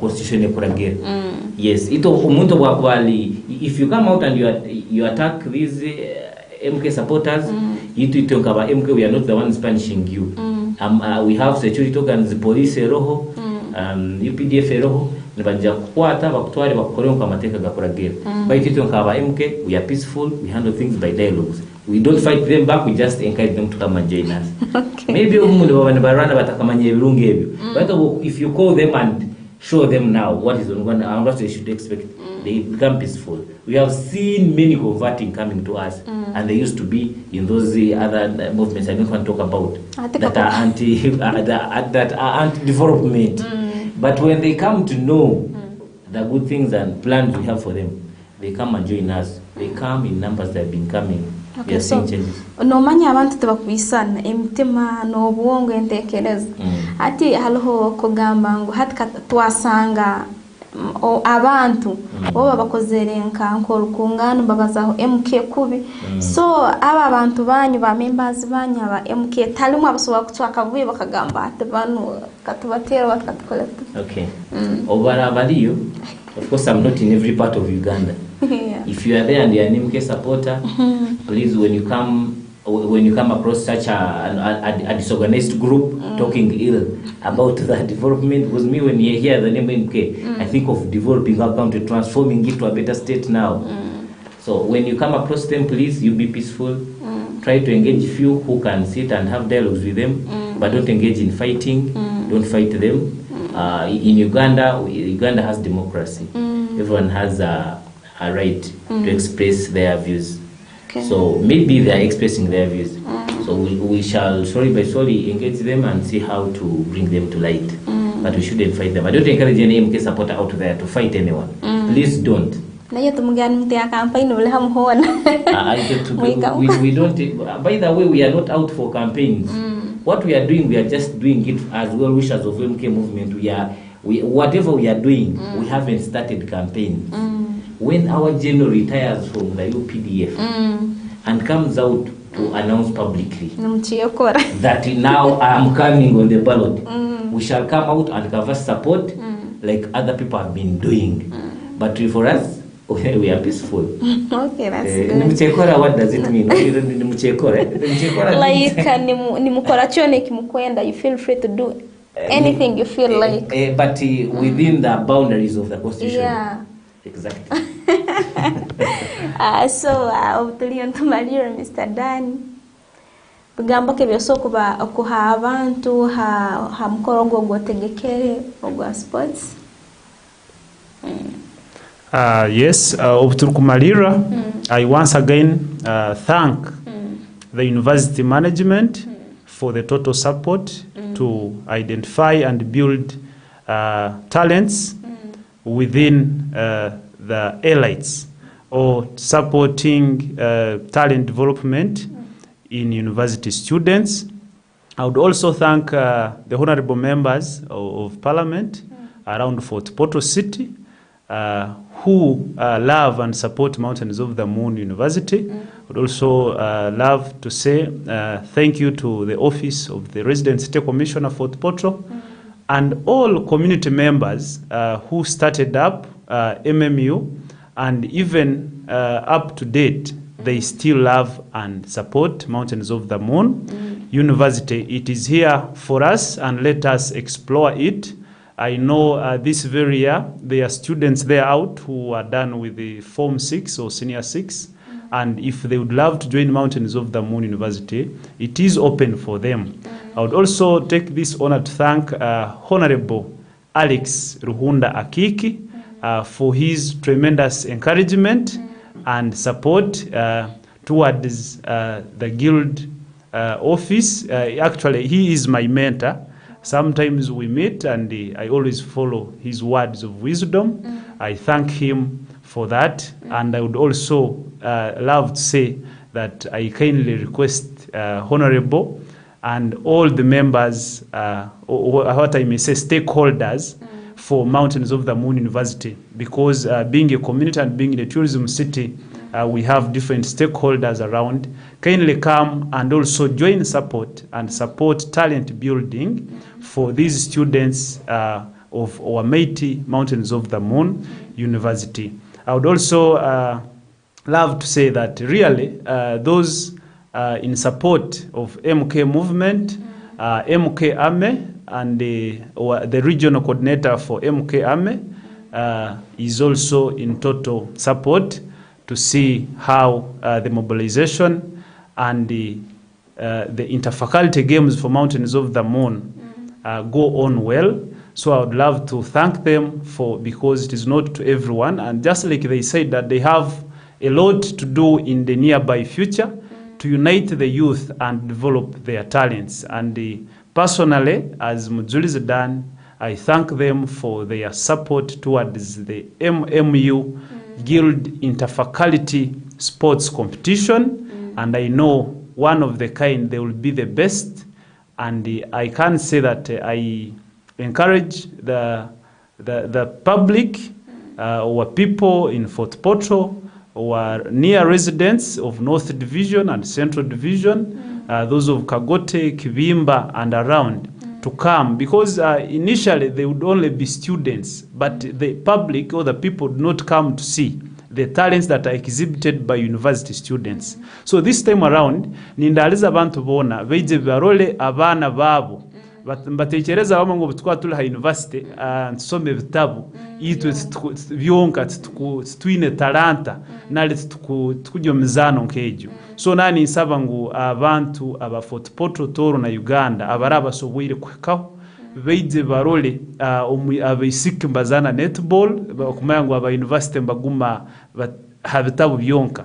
constitution ekuragera. Yes, ito umuntu wa kwali, if you come out and you attack these MK supporters, ito kaba MK, we are not the ones punishing you. We have security organs, police roho, UPDF roho, nibanja kukwata bakutware bakukorera kwa mateka gakuragera. But ito kaba MK, we are peaceful, we handle things by dialogues. We don't fight them back, we just encourage them to come and join us. Okay. Maybe barana batakamanye birungi ebyo. But if you call them and show them now what is on and what they should expect, they become peaceful. We have seen many converting coming to us, and they used to be in those other movements I don't want to talk about that are anti-development. But when they come to know the good things and plans we have for them, they come and join us. They come in numbers that have been coming.
Okay, so no manya abantu tebakubisana emitima no buongo entekereza ati haliho kugamba ngo hatka twasanga abantu bo bakozerenka nkorukungano babazaho MK kubi so aba abantu banyu ba members banya ba MK talimu abasoba kutwaka vuye bakagamba ati banu katubatera bakatukola.
Okay. Obara baliyo, of course I'm not in every part of Uganda. Yeah. If you are there and you are an MK supporter, please when you come across such a disorganized group talking ill about the development, because me when you hear the name MK, I think of developing our country, transforming it to a better state now. So when you come across them, please you be peaceful. Try to engage few who can sit and have dialogues with them, but don't engage in fighting. Don't fight them. In Uganda has democracy. Everyone has a right to express their views. Okay. So maybe they are expressing their views. So we shall slowly by slowly engage them and see how to bring them to light. But we shouldn't fight them. I don't encourage any MK supporter out there to fight anyone. Please don't.
We don't.
By the way, we are not out for campaigns. What we are doing, we are just doing it as well wishers of MK movement. Whatever we are doing, we haven't started campaigns. When our general retires from the UPDF and comes out to announce publicly that now I am coming on the ballot, we shall come out and cover support like other people have been doing. But for us, we are peaceful.
Okay, that's good.
What does it mean?
Like you feel free to do anything you feel like.
But within the boundaries of the Constitution.
Yeah.
Exactly.
So tuliyotumalira Mr. Dan kugamba ke byoso kuha abantu ha mukoro gwo gwotegekere ogwa sports.
Yes, Obturukumalira, I once again thank the university management for the total support to identify and build talents within the elites, or supporting talent development in university students. I would also thank the honorable members of parliament around Fort Portal City who love and support Mountains of the Moon University. I would also love to say thank you to the office of the Resident City Commissioner Fort Portal and all community members who started up MMU, and even up to date, they still love and support Mountains of the Moon University. It is here for us, and let us explore it I know this very year there are students there out who are done with the Form 6 or Senior 6, and if they would love to join Mountains of the Moon University, it is open for them. I would also take this honor to thank Honorable Alex Ruhunda Akiki for his tremendous encouragement and support towards the Guild office. Actually, he is my mentor. Sometimes we meet and I always follow his words of wisdom. I thank him for that, and I would also love to say that I kindly request Honorable and all the members, or what I may say stakeholders, for Mountains of the Moon University, because being a community and being in a tourism city, we have different stakeholders around. Kindly come and also join support talent building for these students of our mighty Mountains of the Moon University. I would also love to say that really those in support of MK movement, MK Army, and the regional coordinator for MK Army is also in total support to see how the mobilization and the interfaculty games for Mountains of the Moon go on well. So I would love to thank them because it is not to everyone, and just like they said that they have a lot to do in the nearby future to unite the youth and develop their talents. And personally, as Mujuli's done, I thank them for their support towards the MMU Guild Interfaculty Sports Competition, and I know one of the kind, they will be the best. And I can say that I encourage the public or people in Fort Portal or near residents of North Division and Central Division, those of Kagote, Kivimba and around, to come, because initially they would only be students, but the public or the people do not come to see the talents that are exhibited by university students. So this time around, nindaliza abantu bona beije barole abana babo batekereza bamwe ngo butwa tuli ha university nsome bitabu itwe byonka twine talanta nale tukujyo mizano nkejo. So nani nsaba ngo abantu aba Fort Portal Toro na Uganda abaraba sobwire kwekaho beije barole abaisiki mbazana netball bakumaya ngo aba university mbaguma habitabu byonka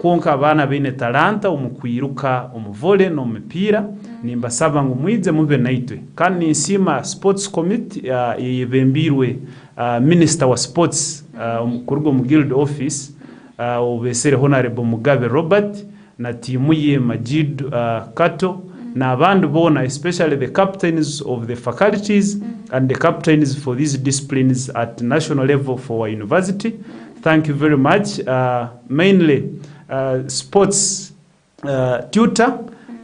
konka abana bine talanta umukwiruka umuvole no mupira nimbasaba ngo mwize mube naitwe kandi nsima sports committee yebembirwe minister wa sports kurugo mu guild office obesere Honorable Mugabe Robert na timu ye Majid Kato na abandu bona, especially the captains of the faculties and the captains for these disciplines at national level for our university. Thank you very much. Mainly sports tutor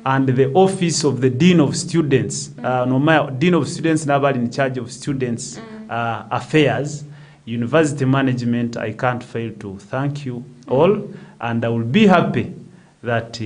and the office of the Dean of Students. Dean of Students nobody in charge of students affairs, university management. I can't fail to thank you all, and I will be happy that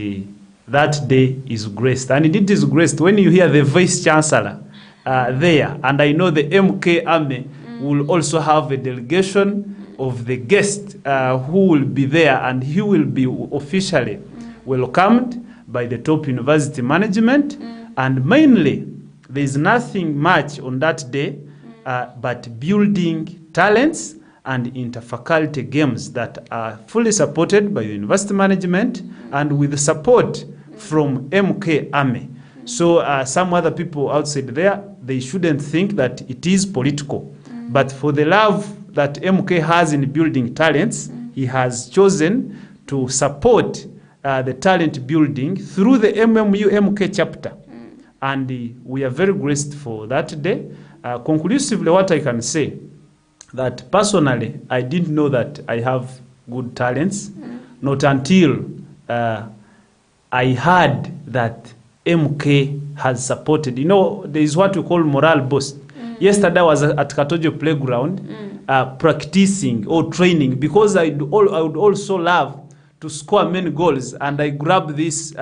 that day is graced. And it is graced when you hear the Vice Chancellor there. And I know the MK Army will also have a delegation of the guest who will be there, and he will be officially welcomed by the top university management. And mainly, there is nothing much on that day but building talents and interfaculty games that are fully supported by the university management and with the support from MK Army. So some other people outside there, they shouldn't think that it is political. But for the love that MK has in building talents, he has chosen to support the talent building through the MMU MK chapter. And we are very graced for that day. Conclusively, what I can say, that personally, I didn't know that I have good talents, not until I heard that MK has supported. You know, there is what we call morale boost. Yesterday I was at Katojo Playground practicing or training, because I would also love to score many goals, and I grabbed this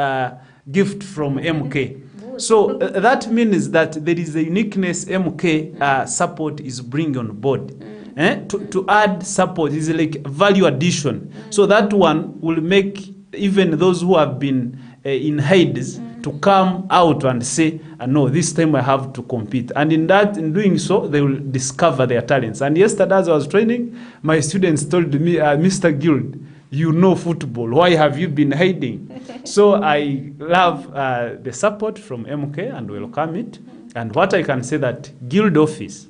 gift from MK. So that means that there is a uniqueness MK support is bringing on board. To add support is like value addition. So that one will make even those who have been in Hades to come out and say, no, this time I have to compete. And in doing so, they will discover their talents. And yesterday as I was training, my students told me, Mr. Guild, you know football. Why have you been hiding? So I love the support from MK and welcome it. And what I can say that Guild office,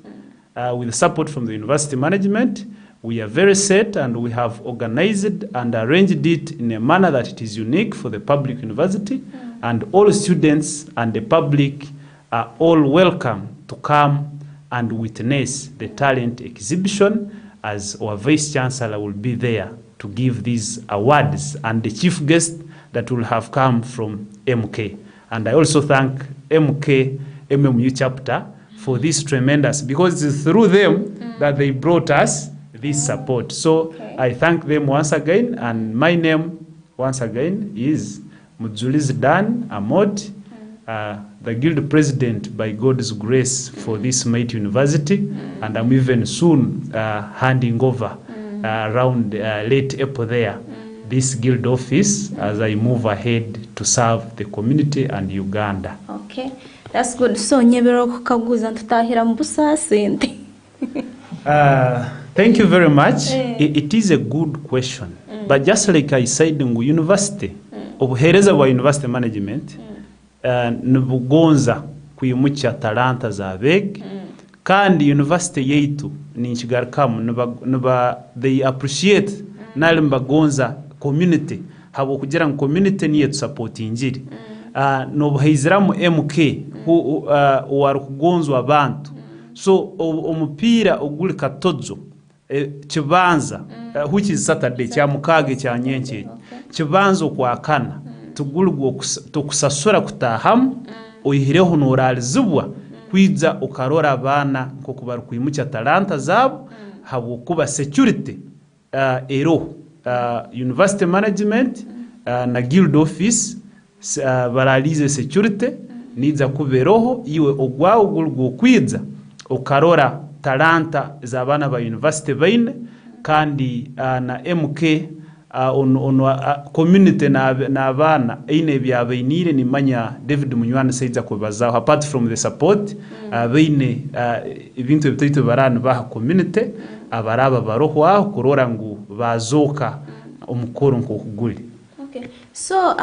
with support from the university management, we are very set and we have organized and arranged it in a manner that it is unique for the public university, and all students and the public are all welcome to come and witness the talent exhibition, as our Vice Chancellor will be there to give these awards and the chief guest that will have come from MK. And I also thank MK MMU chapter for this tremendous, because it's through them that they brought us this support. So I thank them once again, and my name once again is Mujuliz Dan Amot, the Guild President by God's grace for this mighty university, and I'm even soon handing over around late April there this Guild office as I move ahead to serve the community and Uganda.
Okay, that's good. So nyebero kukaguza tutahira mbusa sente.
Thank you very much. It is a good question. But just like I said in university, obuhereza bwa university management, nubugonza kuyimucha talanta za beg, kandi university yeitu ni nchigarkamu they appreciate nali mbagonza community habo kugira ngo community niye support injiri. Nobuheziramu MK wari kugonzwa abantu. So omupira oguli katozo kibanza which is Saturday kya mukage kya nyenche kibanza kwa kana tugulugwo tokusasura kutahamu oyihireho noralizibwa kwiza ukarora abana nko kubaru kwimucha talanta zabo habo kuba security university management na guild office baralize security niza kuberoho iwe ogwawo gulugwo kwiza ukarora talanta za bana ba university baine kandi na MK community na bana ine byabainire ni manya David Munywana saiza kubazaho apart from the support baine ibintu bitito barana ba community abaraba baroho aho kurora ngo bazoka umukoro nko kuguli.
Okay, so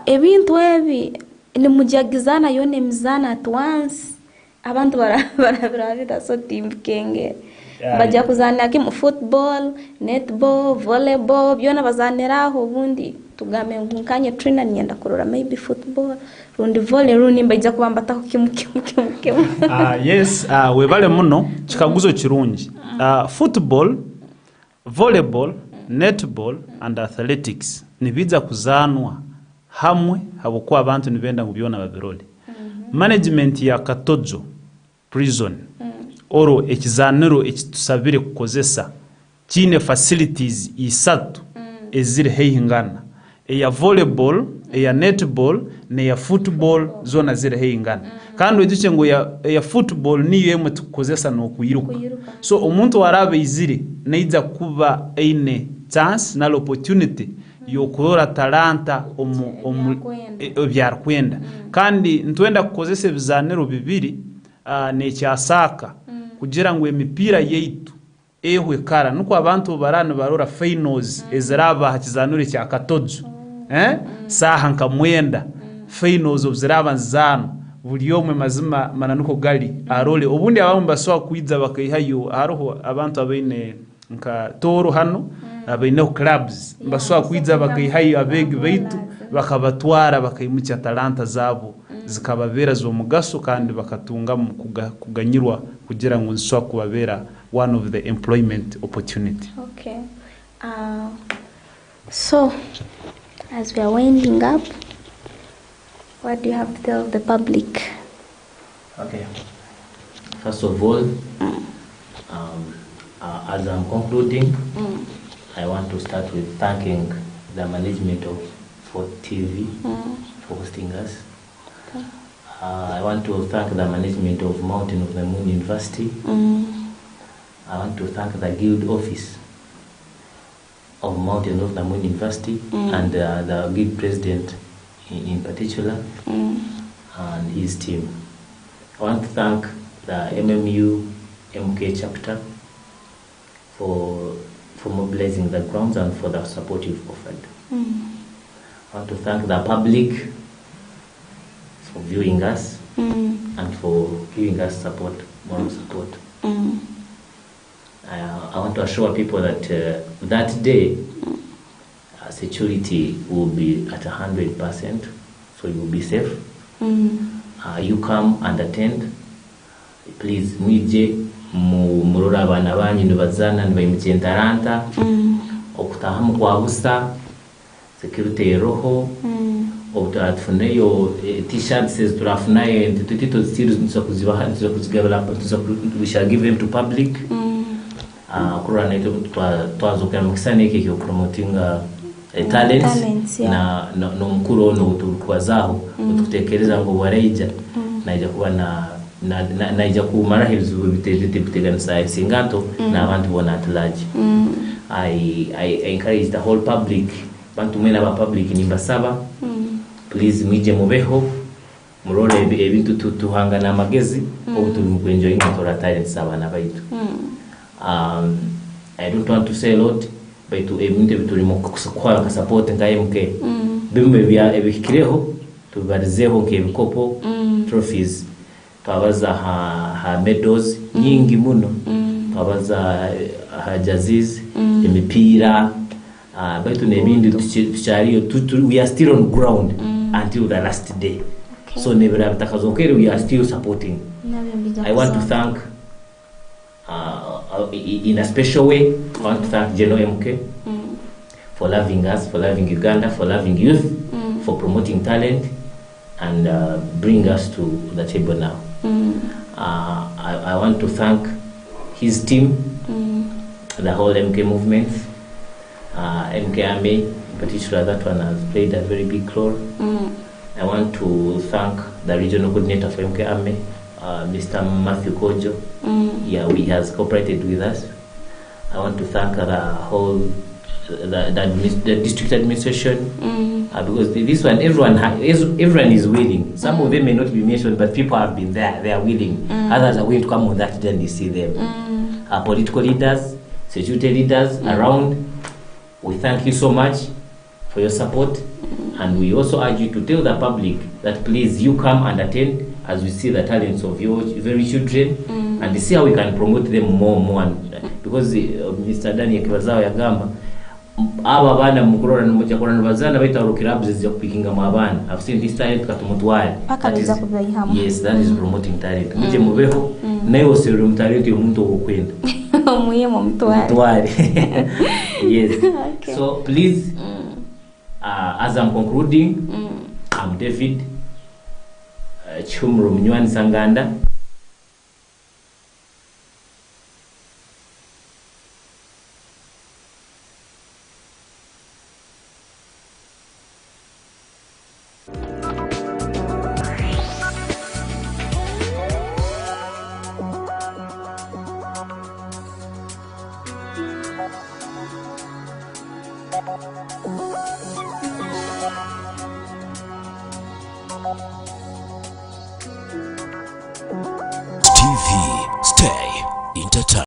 ebintu ebi ni mujagizana yone mizana at once abantu barabira so team kenge bajya kuzanira kimu football, netball, volleyball byona bazaniraho ubundi tugame nkanye TRINAH nyenda kurora maybe football rundi volley rundi mbajya kubambata kimu.
Yes, webale muno chikaguzo kirungi. Football, volleyball, netball and athletics nibiza kuzanwa hamwe habukwa abantu nibenda kubyona babirole. Management ya Katojo prison oro ekizaniro ekitusabire kukozesa kine facilities isatu ezire heyingana eya volleyball, eya netball ne ya football zona zire heyingana kandi weduce ngo ya football niyo yemwe tukozesa no kuyiruka. So omuntu warabe izire neiza kuba eine chance na opportunity yokurora talanta byarkwenda kandi ntwenda kukozesa bizaniro bibiri ne cyasaka kugira ngo emipira yeitu ehwe kara nuko abantu barana barora finals eziraba hakizanure cya Katojo saha nkamwenda finals obziraba nzano buli omwe mazima mananuko gali arole obundi abamwe baswa kwiza bakayihayo aroho abantu abaine nka toro hano abaine clubs baswa kwiza bakayihayo abegi baitu bakabatwara bakayimucha talanta zabo zikababera zo mugaso kandi bakatunga kuganyirwa kugira ngo nswa kubabera one of the employment opportunity.
Okay. So as we are winding up, what do you have to tell the public?
Okay. First of all, as I'm concluding, I want to start with thanking the management of 4 TV for hosting us. I want to thank the management of Mountain of the Moon University. I want to thank the Guild Office of Mountain of the Moon University and the Guild President in particular and his team. I want to thank the MMU MK chapter for mobilizing the grounds and for the support you've offered. I want to thank the public for viewing us and for giving us support, moral support. I want to assure people that that day security will be at 100%, so you will be safe. You come and attend. Please, mwije murora abana banyu nibazana nibayimukye Taranta okutaha mukwa busa security roho obutatufuneyo t-shirts turafunayo tutito still tuzakuzibaha tuzakuzigabala we shall give them to public. Kurana neto twazoka mukisane kiki promoting talents na no mukuru no tukwazaho ututekereza ngo wareja naija kuba naija kumara hilizo bitegana sa singato na abantu bona at large. I encourage the whole public, bantu mwena ba public ni basaba, please mwije mubeho murole ebintu tuhangana amagezi obutu mukwenjoying tora talents abana baitu. I don't want to say a lot, but to ebintu biturimo kwa support nga MK bimwe bya ebikireho tubarizeho nk'ebikopo trophies twabaza ha medals nyingi muno twabaza ha jerseys imipira baitu nebindi tuchariyo we are still on ground until the last day. So nebera bitakazokere we are still supporting. I want to thank in a special way, I want to thank General MK for loving us, for loving Uganda, for loving youth, for promoting talent and bring us to the table now. I want to thank his team, the whole MK movement, MK Army in particular. That one has played a very big role. I want to thank the regional coordinator for MK Army, Mr. Matthew Kojo. Yeah, he has cooperated with us. I want to thank the whole the district administration because this one everyone is willing. Some of them may not be mentioned, but people have been there. They are willing. Others are going to come on that day and you see them. Our political leaders, security leaders around, we thank you so much for your support, and we also urge you to tell the public that please you come and attend as we see the talents of your very children and see how we can promote them more because Mr. Daniel Kibazawa yagamba aba bana mukurora n'umuja korana bazana baita clubs zija kupikinga mu abana. I've seen this talent katumutwale. Yes, that is promoting talent. Muje mubeho nayo sero mtalent yo muntu okwenda.
Muye mu mutwale.
Yes. Okay. So please as I'm concluding, I'm David Chumro Mnywani Sanganda.
TV, stay